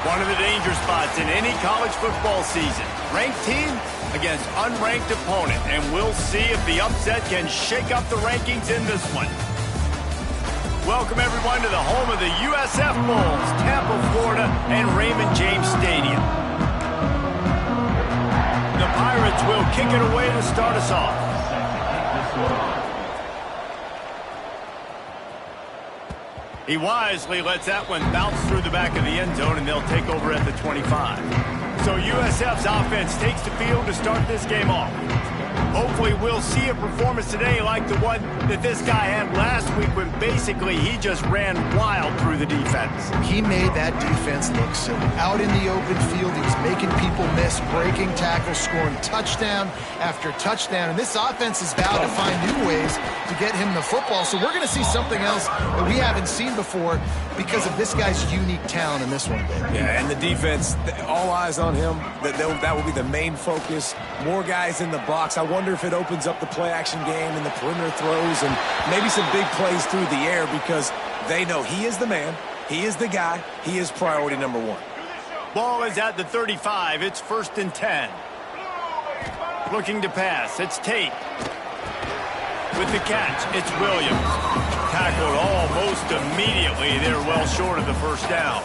One of the danger spots in any college football season. Ranked team against unranked opponent. And we'll see if the upset can shake up the rankings in this one. Welcome, everyone, to the home of the USF Bulls, Tampa, Florida, and Raymond James Stadium. The Pirates will kick it away to start us off. He wisely lets that one bounce through the back of the end zone, and they'll take over at the 25. So USF's offense takes the field to start this game off. Hopefully we'll see a performance today like the one that this guy had last week when basically he just ran wild through the defense. He made that defense look silly. Out in the open field, he was making people miss, breaking tackles, scoring touchdown after touchdown. And this offense is bound to find new ways to get him the football. So we're going to see something else that we haven't seen before because of this guy's unique talent in this one. Yeah, and the defense, all eyes on him. That will be the main focus. More guys in the box. I wonder if it opens up the play-action game and the perimeter throws and maybe some big plays through the air because they know he is the man, he is the guy, he is priority number one. Ball is at the 35. It's 1st and 10. Looking to pass. It's Tate. With the catch, it's Williams. Tackled almost immediately. They're well short of the first down.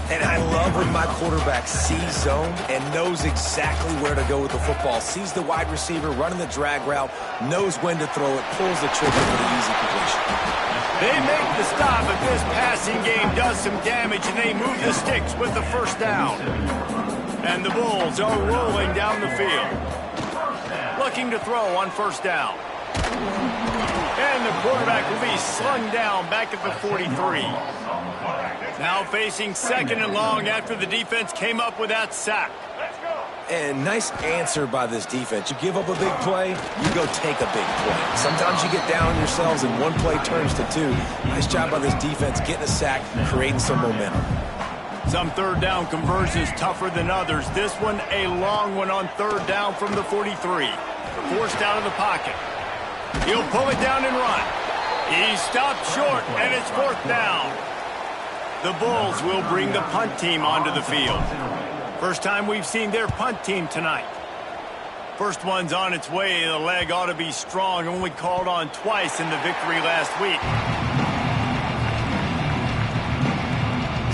And I love when my quarterback sees zone and knows exactly where to go with the football. Sees the wide receiver running the drag route, knows when to throw it, pulls the trigger for the easy completion. They make the stop, but this passing game does some damage, and they move the sticks with the first down. And the Bulls are rolling down the field. Looking to throw on first down. And the quarterback will be slung down back at the 43. Now facing 2nd and long after the defense came up with that sack. And nice answer by this defense. You give up a big play, you go take a big play. Sometimes you get down on yourselves and one play turns to two. Nice job by this defense getting a sack, creating some momentum. Some third down conversions tougher than others. This one a long one on 3rd down from the 43. Forced out of the pocket. He'll pull it down and run. He stopped short, and it's 4th down. The Bulls will bring the punt team onto the field. First time we've seen their punt team tonight. First one's on its way. The leg ought to be strong. Only called on twice in the victory last week.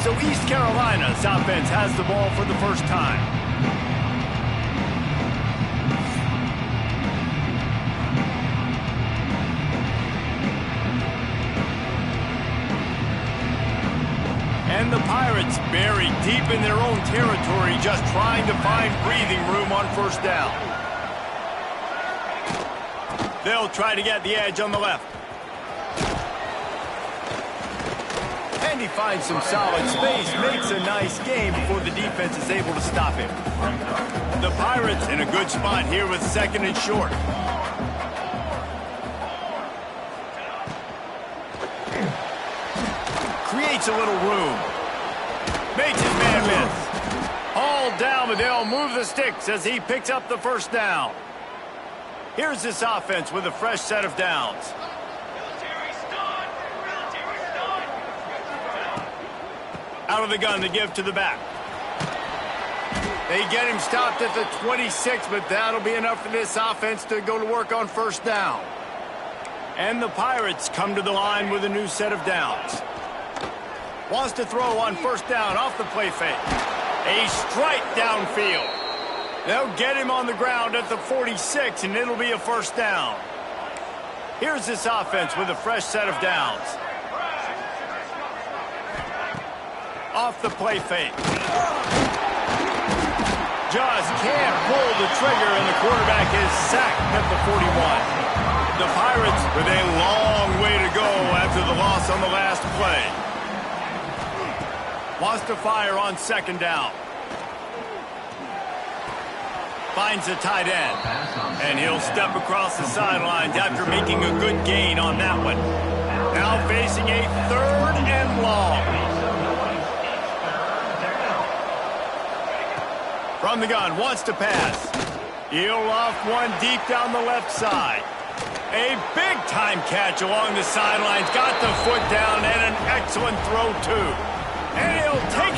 So East Carolina's offense has the ball for the first time. And the Pirates buried deep in their own territory, just trying to find breathing room on first down. They'll try to get the edge on the left. And he finds some solid space, makes a nice game before the defense is able to stop him. The Pirates in a good spot here with 2nd and short. Creates a little room. Makes his man miss. Hauled down, but they'll move the sticks as he picks up the first down. Here's this offense with a fresh set of downs. Out of the gun to give to the back. They get him stopped at the 26, but that'll be enough for this offense to go to work on first down. And the Pirates come to the line with a new set of downs. Wants to throw on first down off the play fake. A strike downfield. They'll get him on the ground at the 46, and it'll be a first down. Here's this offense with a fresh set of downs. Off the play fake. Just can't pull the trigger, and the quarterback is sacked at the 41. The Pirates with a long way to go after the loss on the last play. Wants to fire on 2nd down. Finds a tight end. And he'll step across the sidelines after making a good gain on that one. Now facing a 3rd and long. From the gun, wants to pass. He'll off one deep down the left side. A big-time catch along the sidelines. Got the foot down and an excellent throw, too. And he'll take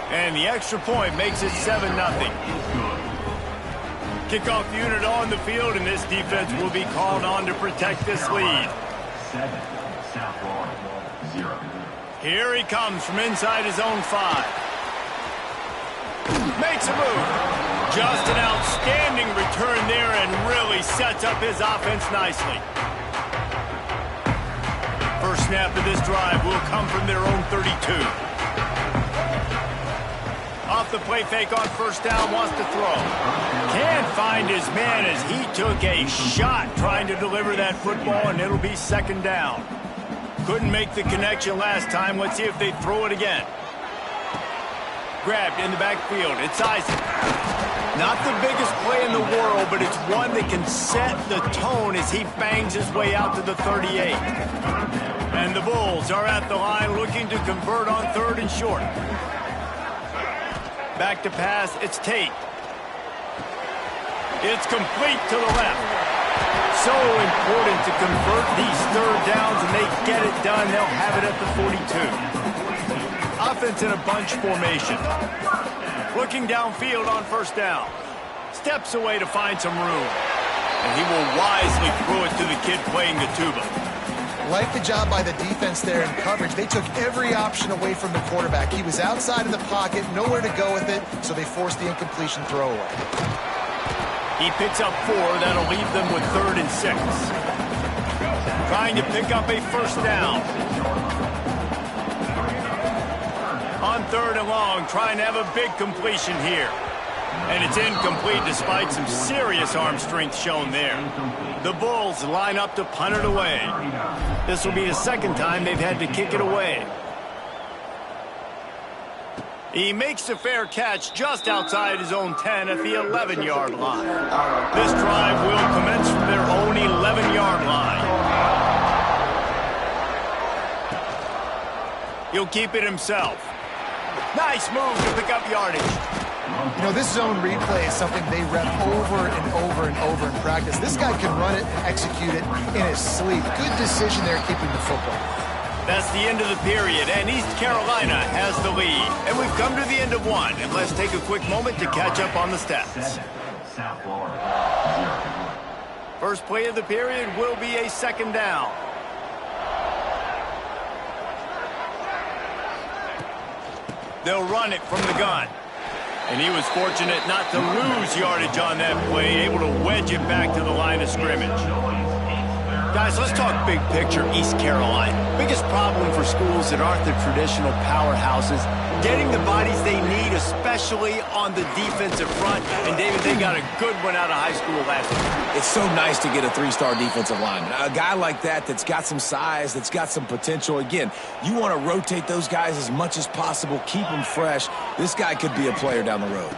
And the extra point makes it 7-0. Kickoff unit on the field, and this defense will be called on to protect this lead. 7, South Florida, 0. Here he comes from inside his own 5. Makes a move. Just an outstanding return there and really sets up his offense nicely. First snap of this drive will come from their own 32. Off the play fake on first down, wants to throw. Can't find his man as he took a shot trying to deliver that football, and it'll be 2nd down. Couldn't make the connection last time. Let's see if they throw it again. Grabbed in the backfield. It's Isaac. Not the biggest play in the world, but it's one that can set the tone as he bangs his way out to the 38. And the Bulls are at the line looking to convert on 3rd and short. Back to pass, it's Tate. It's complete to the left. So important to convert these 3rd downs, and they get it done. They'll have it at the 42. Offense in a bunch formation. Looking downfield on first down. Steps away to find some room. And he will wisely throw it to the kid playing the tuba. Like the job by the defense there in coverage. They took every option away from the quarterback. He was outside of the pocket, nowhere to go with it, so they forced the incompletion throwaway. He picks up 4. That'll leave them with 3rd and 6. Trying to pick up a first down. On 3rd and long, trying to have a big completion here. And it's incomplete despite some serious arm strength shown there. The Bulls line up to punt it away. This will be the 2nd time they've had to kick it away. He makes the fair catch just outside his own 10 at the 11-yard line. This drive will commence from their own 11-yard line. He'll keep it himself. Nice move to pick up yardage. You know, this zone replay is something they rep over and over and over in practice. This guy can run it and execute it in his sleep. Good decision there keeping the football. That's the end of the period, and East Carolina has the lead. And we've come to the end of one, and let's take a quick moment to catch up on the stats. 7, South Florida, 0. First play of the period will be a 2nd down. They'll run it from the gun. And he was fortunate not to lose yardage on that play, able to wedge it back to the line of scrimmage. Guys, let's talk big picture East Carolina. Biggest problem for schools that aren't the traditional powerhouses, getting the bodies they need, especially on the defensive front. And, David, they got a good one out of high school last year. It's so nice to get a 3-star defensive lineman. A guy like that's got some size, that's got some potential. Again, you want to rotate those guys as much as possible, keep them fresh. This guy could be a player down the road.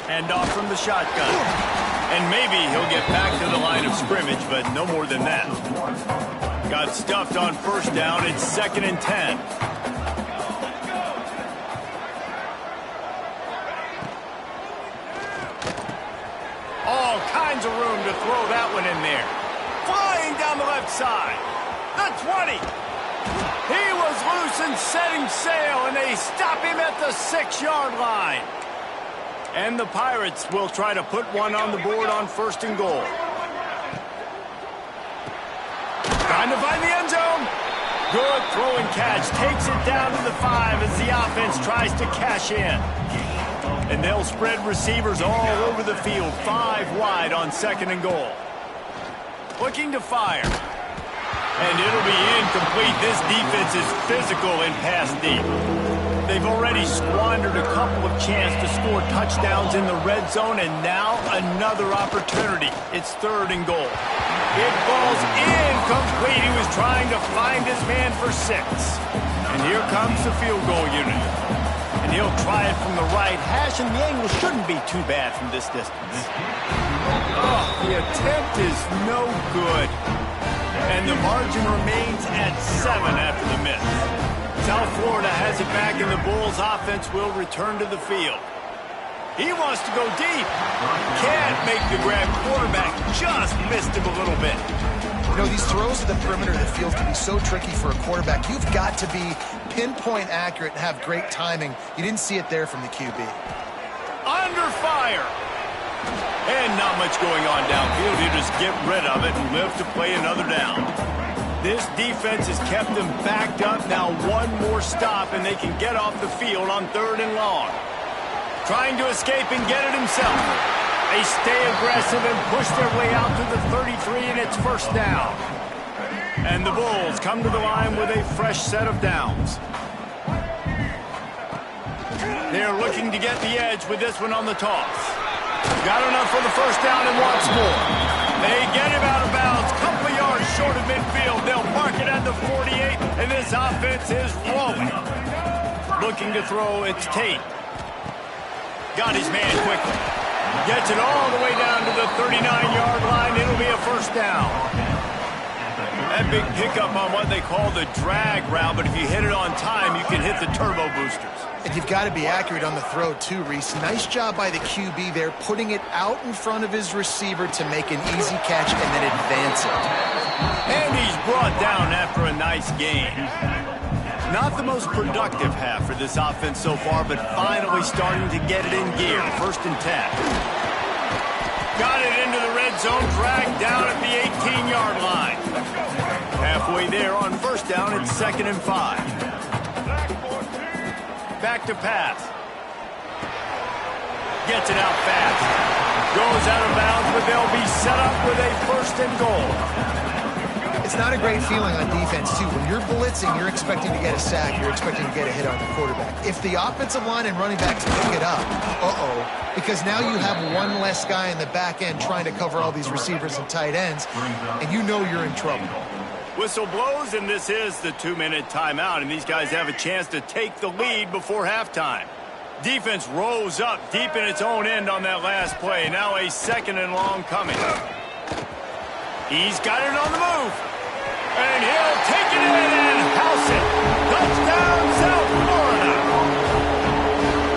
Hand off from the shotgun. And maybe he'll get back to the line of scrimmage, but no more than that. Got stuffed on first down. It's 2nd and 10. All kinds of room to throw that one in there. Flying down the left side. The 20. He was loose and setting sail, and they stop him at the 6-yard line. And the Pirates will try to put one on the board on 1st and goal. Trying to find the end zone. Good throw and catch. Takes it down to the 5 as the offense tries to cash in. And they'll spread receivers all over the field. 5 wide on 2nd and goal. Looking to fire. And it'll be incomplete. This defense is physical and pass deep. They've already squandered a couple of chances to score touchdowns in the red zone, and now another opportunity. It's 3rd and goal. It falls incomplete. He was trying to find his man for 6. And here comes the field goal unit. And he'll try it from the right hash, and the angle shouldn't be too bad from this distance. Oh, the attempt is no good. And the margin remains at 7 after the miss. South Florida has it back, and the Bulls offense will return to the field. He wants to go deep. Can't make the grab. Quarterback just missed him a little bit. You know, these throws to the perimeter of the field can be so tricky for a quarterback. You've got to be pinpoint accurate and have great timing. You didn't see it there from the QB. Under fire. And not much going on downfield. You just get rid of it and live to play another down. This defense has kept them backed up. Now one more stop, and they can get off the field on 3rd and long. Trying to escape and get it himself. They stay aggressive and push their way out to the 33, and it's 1st down. And the Bulls come to the line with a fresh set of downs. They're looking to get the edge with this one on the toss. Got enough for the 1st down and wants more. They get him out of bounds. Couple of yards short of midfield. They'll mark it at the 48, and this offense is rolling. Looking to throw, it's Tate. Got his man quickly. Gets it all the way down to the 39-yard line. It'll be a 1st down. That big pickup on what they call the drag route, but if you hit it on time, you can hit the turbo boosters. And you've got to be accurate on the throw, too, Reese. Nice job by the QB there, putting it out in front of his receiver to make an easy catch and then advance it. And he's brought down after a nice gain. Not the most productive half for this offense so far, but finally starting to get it in gear. 1st and 10. Got it into the red zone, dragged down at the 18-yard line. Halfway there on 1st down, it's 2nd and 5. Back to pass. Gets it out fast. Goes out of bounds, but they'll be set up with a 1st and goal. It's not a great feeling on defense, too. When you're blitzing, you're expecting to get a sack. You're expecting to get a hit on the quarterback. If the offensive line and running backs pick it up, because now you have one less guy in the back end trying to cover all these receivers and tight ends, and you know you're in trouble. Whistle blows, and this is the 2-minute timeout, and these guys have a chance to take the lead before halftime. Defense rose up deep in its own end on that last play. Now a 2nd and long coming. He's got it on the move. And he'll take it in and house it. Touchdown, South Florida.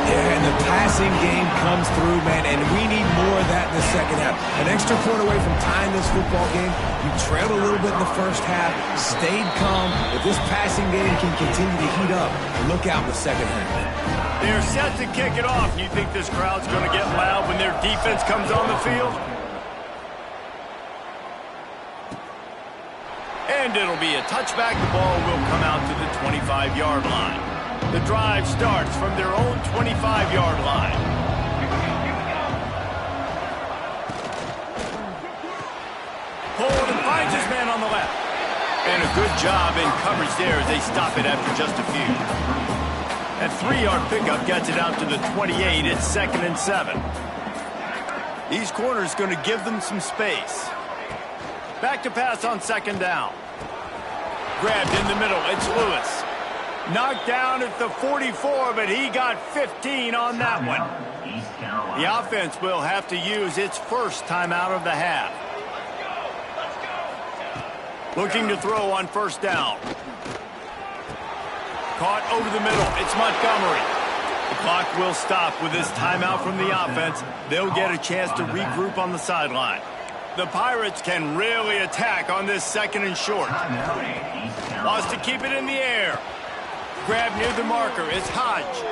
Yeah, and the passing game comes through, man, and we need more of that in the 2nd half. An extra point away from tying this football game. You trailed a little bit in the 1st half, stayed calm. If this passing game can continue to heat up, look out in the 2nd half. They're set to kick it off. You think this crowd's going to get loud when their defense comes on the field? And it'll be a touchback. The ball will come out to the 25-yard line. The drive starts from their own 25-yard line. Pulled and finds his man on the left. And a good job in coverage there as they stop it after just a few. That 3-yard pickup gets it out to the 28. It's 2nd and 7. These corners going to give them some space. Back to pass on 2nd down. Grabbed in the middle. It's Lewis. Knocked down at the 44, but he got 15 on that one. The offense will have to use its 1st timeout of the half. Looking to throw on 1st down. Caught over the middle. It's Montgomery. The clock will stop with this timeout from the offense. They'll get a chance to regroup on the sideline. The Pirates can really attack on this 2nd and short. Wants to keep it in the air. Grab near the marker. It's Hodge.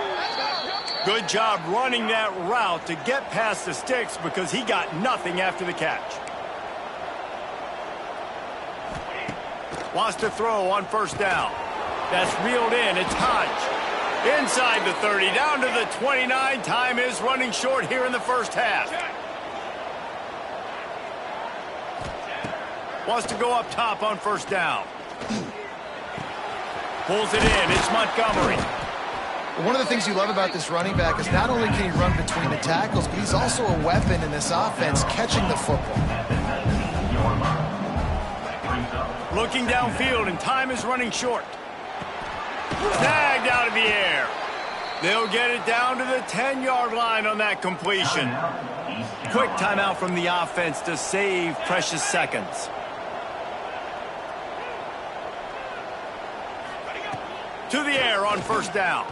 Good job running that route to get past the sticks because he got nothing after the catch. Wants to throw on 1st down. That's reeled in. It's Hodge. Inside the 30, down to the 29. Time is running short here in the 1st half. Wants to go up top on 1st down. Pulls it in. It's Montgomery. One of the things you love about this running back is not only can he run between the tackles, but he's also a weapon in this offense, catching the football. Looking downfield, and time is running short. Snagged out of the air. They'll get it down to the 10-yard line on that completion. Quick timeout from the offense to save precious seconds. To the air on 1st down.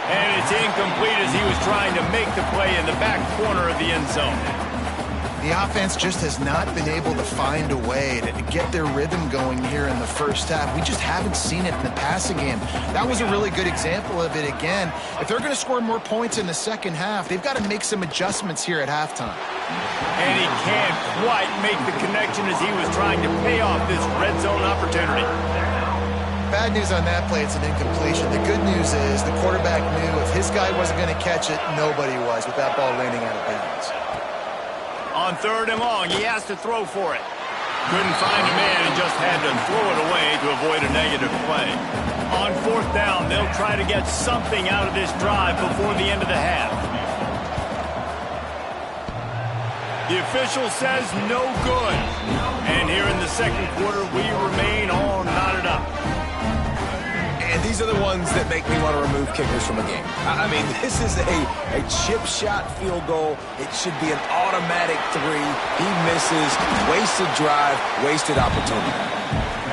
And it's incomplete as he was trying to make the play in the back corner of the end zone. The offense just has not been able to find a way to get their rhythm going here in the first half. We just haven't seen it in the passing game. That was a really good example of it again. If they're going to score more points in the second half, they've got to make some adjustments here at halftime. And he can't quite make the connection as he was trying to pay off this red zone opportunity. Bad news on that play, it's an incompletion. The good news is the quarterback knew if his guy wasn't going to catch it, nobody was with that ball landing out of bounds. On 3rd and long, he has to throw for it. Couldn't find a man and just had to throw it away to avoid a negative play. On 4th down, they'll try to get something out of this drive before the end of the half. The official says no good. And here in the second quarter, we remain all knotted up. And these are the ones that make me want to remove kickers from a game. I mean, this is a chip shot field goal. It should be an automatic 3. He misses. Wasted drive, wasted opportunity.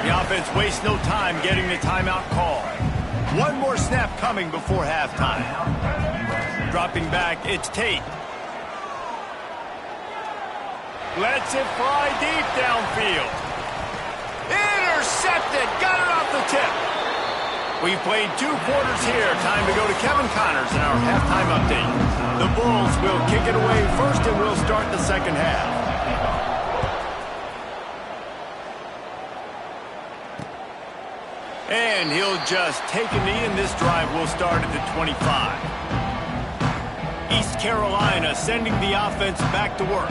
The offense wastes no time getting the timeout call. One more snap coming before halftime. Dropping back, it's Tate. Lets it fly deep downfield. Intercepted. Got it off the tip. We've played 2 quarters here. Time to go to Kevin Connors in our halftime update. The Bulls will kick it away first, and we'll start the second half. And he'll just take a knee, and this drive will start at the 25. East Carolina sending the offense back to work.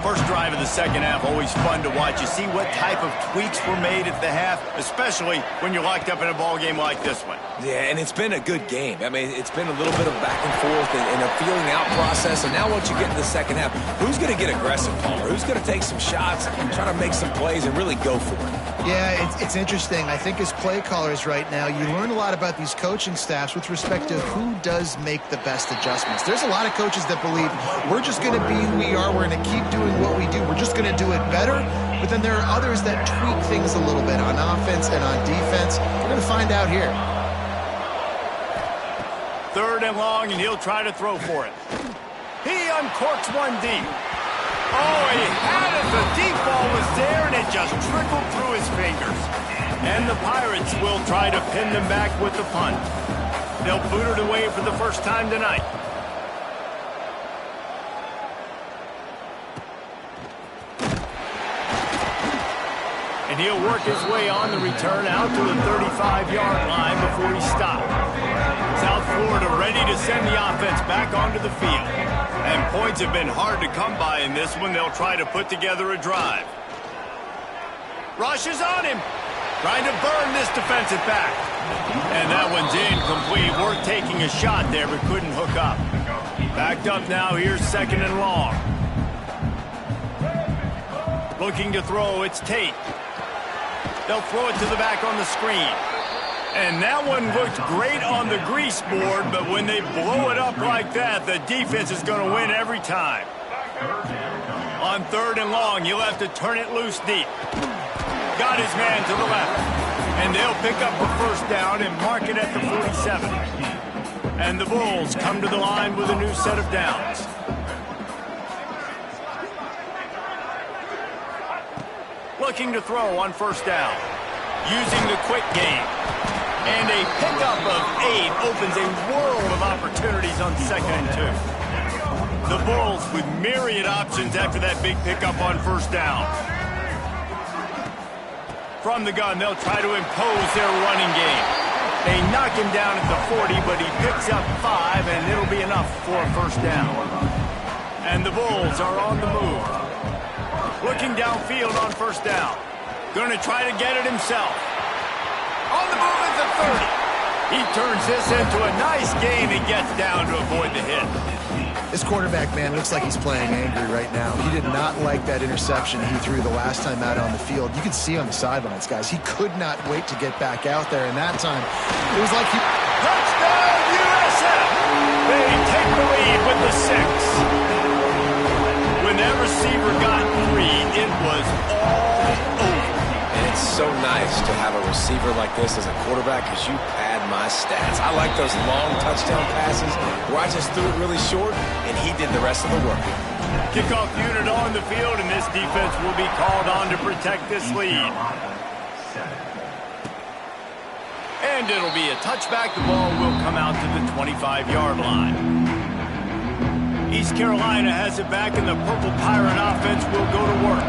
First drive of the second half, always fun to watch. You see what type of tweaks were made at the half, especially when you're locked up in a ball game like this one. Yeah, and it's been a good game. I mean, it's been a little bit of back and forth and a feeling out process. And now once you get to the second half, who's going to get aggressive, Palmer? Who's going to take some shots, try to make some plays, and really go for it? Yeah, it's interesting. I think as play callers right now, you learn a lot about these coaching staffs with respect to who does make the best adjustments. There's a lot of coaches that believe we're just going to be who we are. We're going to keep doing what we do. We're just going to do it better. But then there are others that tweak things a little bit on offense and on defense. We're going to find out here. 3rd and long, and he'll try to throw for it. He uncorks one deep. Oh, he had it. The deep ball was there, and it just trickled through his fingers. And the Pirates will try to pin them back with the punt. They'll boot it away for the first time tonight. And he'll work his way on the return out to the 35-yard line before he stopped. South Florida ready to send the offense back onto the field. And points have been hard to come by in this one. They'll try to put together a drive. Rush is on him. Trying to burn this defensive back. And that one's incomplete. Worth taking a shot there, but couldn't hook up. Backed up now. Here's 2nd and long. Looking to throw. It's Tate. They'll throw it to the back on the screen. And that one looked great on the grease board, but when they blow it up like that, the defense is going to win every time. On 3rd and long, he'll have to turn it loose deep. Got his man to the left. And they'll pick up the first down and mark it at the 47. And the Bulls come to the line with a new set of downs. Looking to throw on 1st down. Using the quick game. And a pickup of 8 opens a world of opportunities on 2nd and 2. The Bulls with myriad options after that big pickup on 1st down. From the gun, they'll try to impose their running game. They knock him down at the 40, but he picks up 5, and it'll be enough for a 1st down. And the Bulls are on the move. Looking downfield on 1st down. Going to try to get it himself. On the move at the 30. He turns this into a nice game and gets down to avoid the hit. This quarterback, man, looks like he's playing angry right now. He did not like that interception he threw the last time out on the field. You could see on the sidelines, guys. He could not wait to get back out there, and that time it was like he... Touchdown, USF! They take the lead with the 6. When that receiver got 3, it was all over. And it's so nice to have a receiver like this as a quarterback because you pad my stats. I like those long touchdown passes where I just threw it really short and he did the rest of the work. Kickoff unit on the field, and this defense will be called on to protect this lead. And it'll be a touchback. The ball will come out to the 25-yard line. East Carolina has it back, and the Purple Pirate offense will go to work.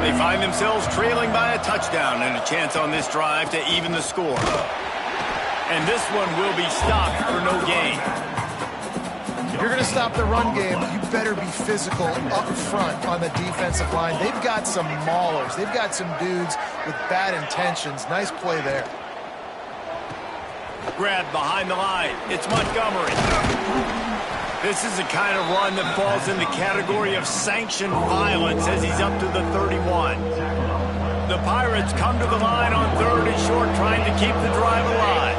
They find themselves trailing by a touchdown and a chance on this drive to even the score. And this one will be stopped for no gain. If you're going to stop the run game, you better be physical up front on the defensive line. They've got some maulers. They've got some dudes with bad intentions. Nice play there. Grabbed behind the line. It's Montgomery. This is the kind of run that falls in the category of sanctioned violence as he's up to the 31. The Pirates come to the line on 3rd and short, trying to keep the drive alive.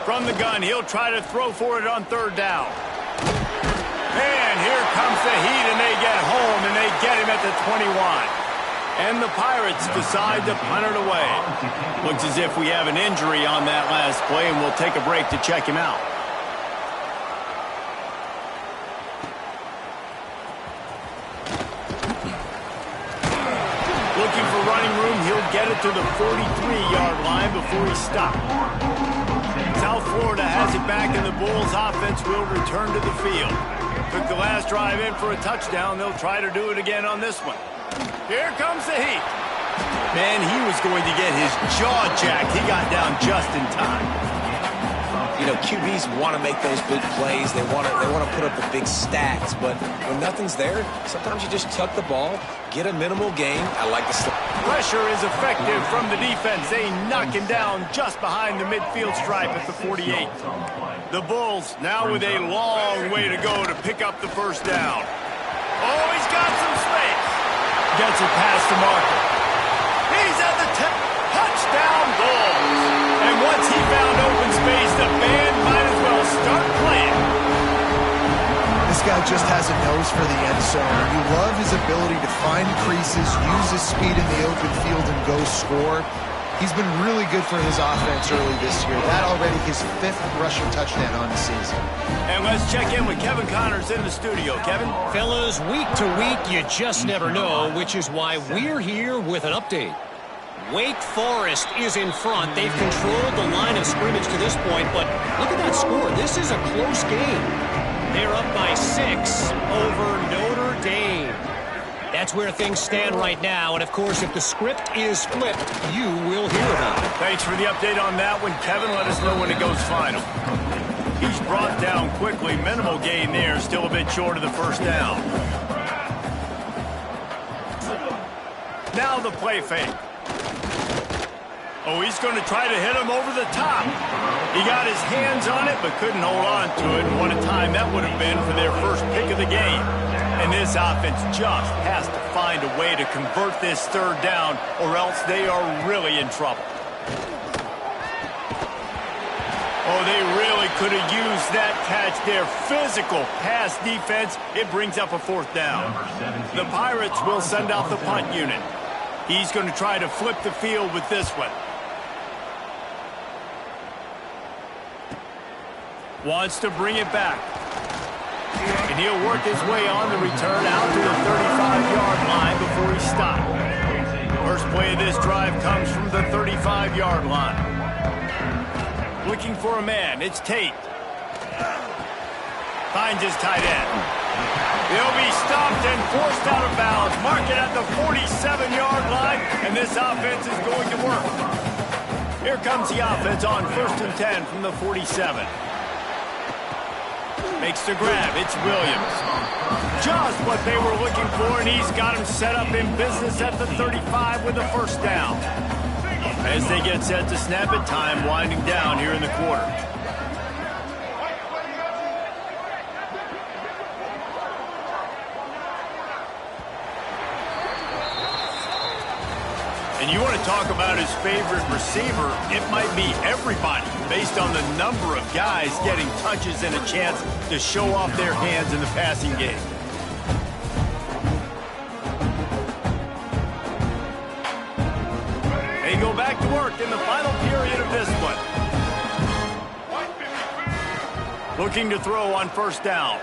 From the gun, he'll try to throw for it on 3rd down. And here comes the Heat, and they get home, and they get him at the 21. And the Pirates decide to punt it away. Looks as if we have an injury on that last play, and we'll take a break to check him out. Looking for running room, he'll get it to the 43-yard line before he's stopped. South Florida has it back, and the Bulls offense will return to the field. Took the last drive in for a touchdown. They'll try to do it again on this one. Here comes the Heat. Man, he was going to get his jaw jacked. He got down just in time. You know, QBs want to make those big plays. They want to put up the big stats. But when nothing's there, sometimes you just tuck the ball, get a minimal gain. I like the pressure is effective from the defense. They knock him down just behind the midfield stripe at the 48. The Bulls now with a long way to go to pick up the first down. Oh, he's got some space. Gets it past the marker. He's at the 10. Touchdown, Bulls. And once he found open space, the band might as well start playing. This guy just has a nose for the end zone. You love his ability to find creases, use his speed in the open field, and go score. He's been really good for his offense early this year. That already his 5th rushing touchdown on the season. And let's check in with Kevin Connors in the studio. Kevin? Fellas, week to week, you just never know, which is why we're here with an update. Wake Forest is in front. They've controlled the line of scrimmage to this point, but look at that score. This is a close game. They're up by 6 over Notre Dame. That's where things stand right now, and of course, if the script is flipped, you will hear about it. Thanks for the update on that one, Kevin. Let us know when it goes final. He's brought down quickly. Minimal gain there, still a bit short of the first down. Now the play fake. Oh, he's going to try to hit him over the top. He got his hands on it, but couldn't hold on to it. And what a time that would have been for their first pick of the game. And this offense just has to find a way to convert this 3rd down, or else they are really in trouble. Oh, they really could have used that catch there. Physical pass defense. It brings up a 4th down. The Pirates will send out the punt unit. He's going to try to flip the field with this one. Wants to bring it back. And he'll work his way on the return out to the 35-yard line before he's stopped. First play of this drive comes from the 35-yard line. Looking for a man. It's Tate. Finds his tight end. He'll be stopped and forced out of bounds. Mark it at the 47-yard line, and this offense is going to work. Here comes the offense on 1st and 10 from the 47. Makes the grab. It's Williams. Just what they were looking for, and he's got him set up in business at the 35 with the first down. As they get set to snap it, time winding down here in the quarter. And you want to talk about his favorite receiver, it might be everybody, based on the number of guys getting touches and a chance to show off their hands in the passing game. They go back to work in the final period of this one. Looking to throw on first down.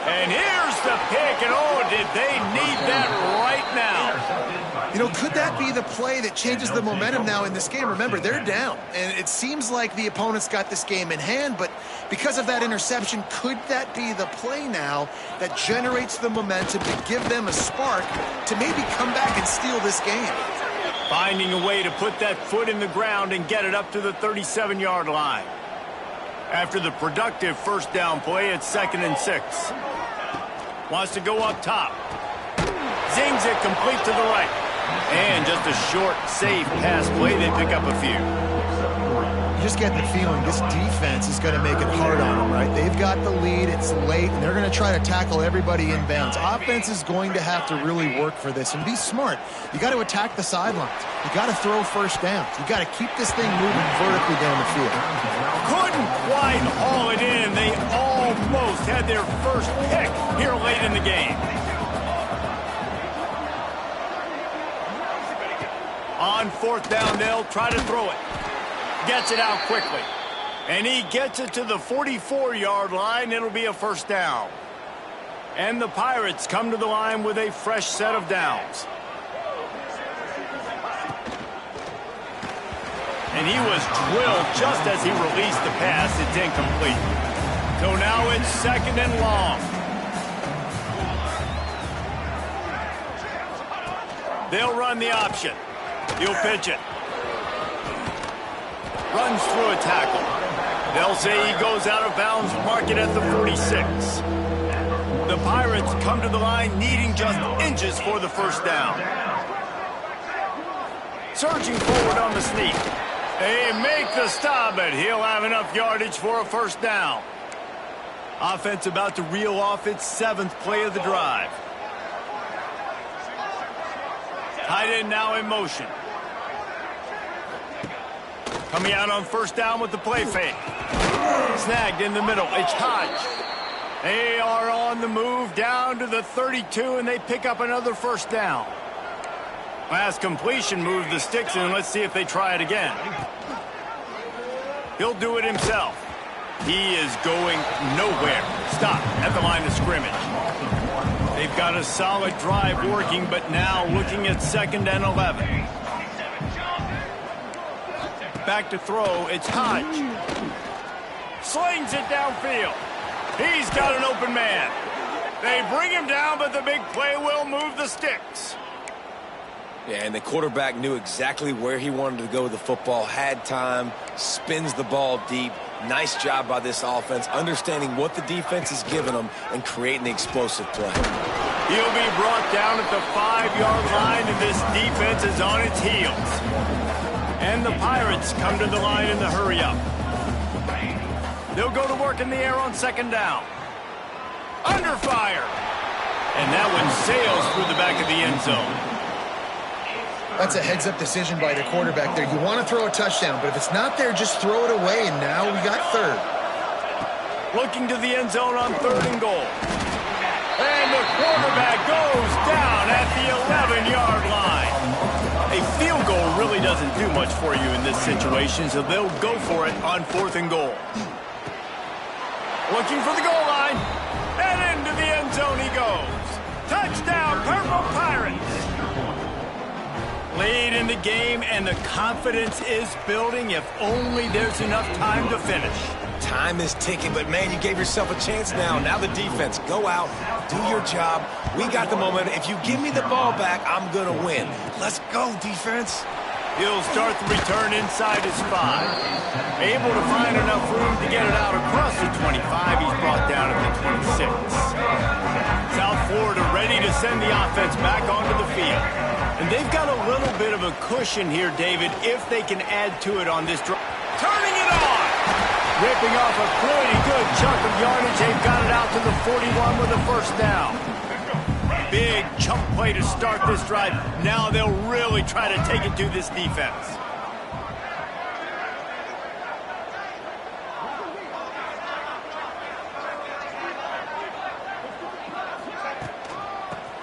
And here's the pick, and oh, did they need that right now. You know, could that be the play that changes the momentum now in this game? Remember, they're down, and it seems like the opponent's got this game in hand, but because of that interception, could that be the play now that generates the momentum to give them a spark to maybe come back and steal this game? Finding a way to put that foot in the ground and get it up to the 37-yard line. After the productive first down play, it's 2nd and 6. Wants to go up top. Zings it complete to the right. And just a short, safe pass play. They pick up a few. You just get the feeling this defense is going to make it hard on them, right? They've got the lead. It's late, and they're going to try to tackle everybody inbounds. Offense is going to have to really work for this and be smart. You got to attack the sidelines. You got to throw first downs. You got to keep this thing moving vertically down the field. Couldn't quite haul it in. They almost had their first pick here late in the game. On fourth down, they'll try to throw it. Gets it out quickly. And he gets it to the 44-yard line. It'll be a first down. And the Pirates come to the line with a fresh set of downs. And he was drilled just as he released the pass. It's incomplete. So now it's 2nd and long. They'll run the option. He'll pitch it. Runs through a tackle. They'll say he goes out of bounds, mark it at the 46. The Pirates come to the line needing just inches for the first down. Surging forward on the sneak. They make the stop, but he'll have enough yardage for a first down. Offense about to reel off its 7th play of the drive. Tight end now in motion. Coming out on first down with the play fake. Snagged in the middle. It's Hodge. They are on the move down to the 32, and they pick up another first down. Last completion moved the sticks in. Let's see if they try it again. He'll do it himself. He is going nowhere. Stop at the line of scrimmage. They've got a solid drive working, but now looking at 2nd and 11. Back to throw. It's Hodge. Slings it downfield. He's got an open man. They bring him down, but the big play will move the sticks. Yeah, and the quarterback knew exactly where he wanted to go with the football, had time, spins the ball deep. Nice job by this offense, understanding what the defense is giving them and creating the explosive play. He'll be brought down at the 5-yard line, and this defense is on its heels. And the Pirates come to the line in the hurry-up. They'll go to work in the air on 2nd down. Under fire. And that one sails through the back of the end zone. That's a heads-up decision by the quarterback there. You want to throw a touchdown, but if it's not there, just throw it away, and now we got 3rd. Looking to the end zone on 3rd and goal. And the quarterback goes down at the 11-yard line. A field goal really doesn't do much for you in this situation, so they'll go for it on 4th and goal. Looking for the goal line, and into the end zone he goes. Touchdown, Purple Pirates! Late in the game, and the confidence is building if only there's enough time to finish. Time is ticking, but man, you gave yourself a chance now. Now the defense, go out, do your job. We got the momentum. If you give me the ball back, I'm going to win. Let's go, defense. He'll start the return inside his 5. Able to find enough room to get it out across the 25. He's brought down at the 26. South Florida ready to send the offense back onto the field. And they've got a little bit of a cushion here, David, if they can add to it on this drive. Turning it on! Ripping off a pretty good chunk of yardage. They've got it out to the 41 with a first down. Big chunk play to start this drive. Now they'll really try to take it to this defense.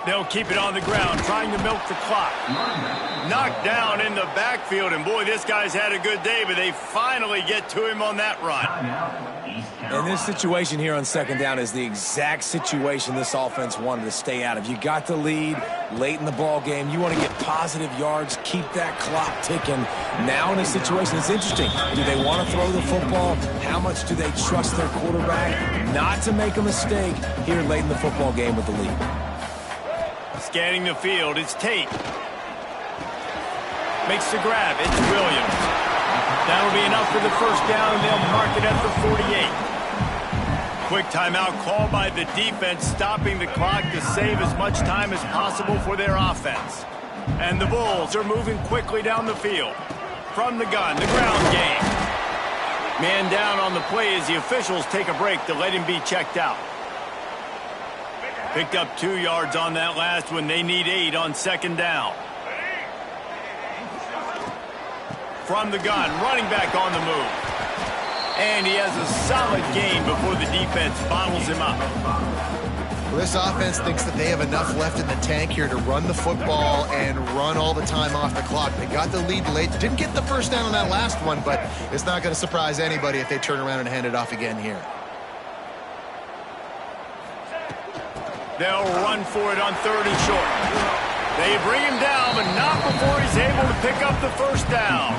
They'll keep it on the ground, trying to milk the clock. Knocked down in the backfield, and boy, this guy's had a good day, but they finally get to him on that run. And this situation here on second down is the exact situation this offense wanted to stay out of. You got the lead late in the ball game. You want to get positive yards, keep that clock ticking. Now in a situation, it's interesting. Do they want to throw the football? How much do they trust their quarterback not to make a mistake here late in the football game with the lead? Scanning the field, it's Tate. Makes the grab, it's Williams. That'll be enough for the first down, and they'll mark it at the 48. Quick timeout called by the defense, stopping the clock to save as much time as possible for their offense. And the Bulls are moving quickly down the field. From the gun, the ground game. Man down on the play as the officials take a break to let him be checked out. Picked up 2 yards on that last one. They need 8 on second down. From the gun, running back on the move. And he has a solid gain before the defense bottles him up. Well, this offense thinks that they have enough left in the tank here to run the football and run all the time off the clock. They got the lead late. Didn't get the first down on that last one, but it's not going to surprise anybody if they turn around and hand it off again here. They'll run for it on 3rd and short. They bring him down, but not before he's able to pick up the first down.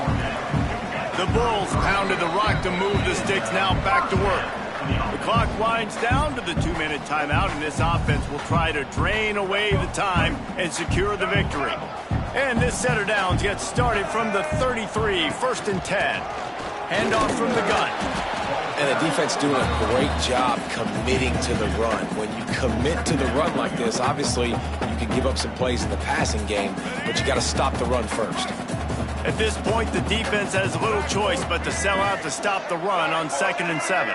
The Bulls pounded the rock to move the sticks, now back to work. The clock winds down to the 2-minute timeout, and this offense will try to drain away the time and secure the victory. And this set of downs gets started from the 33, 1st and 10. Handoff from the gun. And the defense doing a great job committing to the run. When you commit to the run like this, obviously you can give up some plays in the passing game, but you got to stop the run first. At this point, the defense has little choice but to sell out to stop the run on 2nd and 7.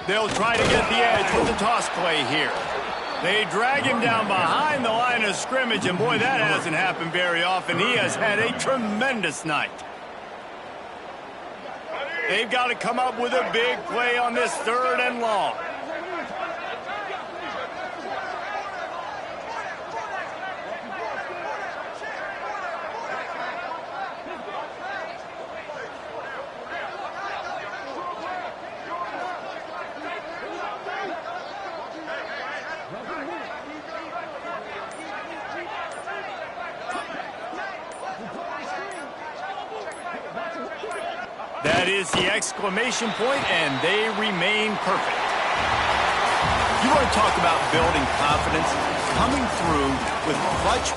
They'll try to get the edge with the toss play here. They drag him down behind the line of scrimmage, and boy, that hasn't happened very often. He has had a tremendous night. They've got to come up with a big play on this 3rd and long. That is the exclamation point, and they remain perfect. You want to talk about building confidence? Coming through with clutch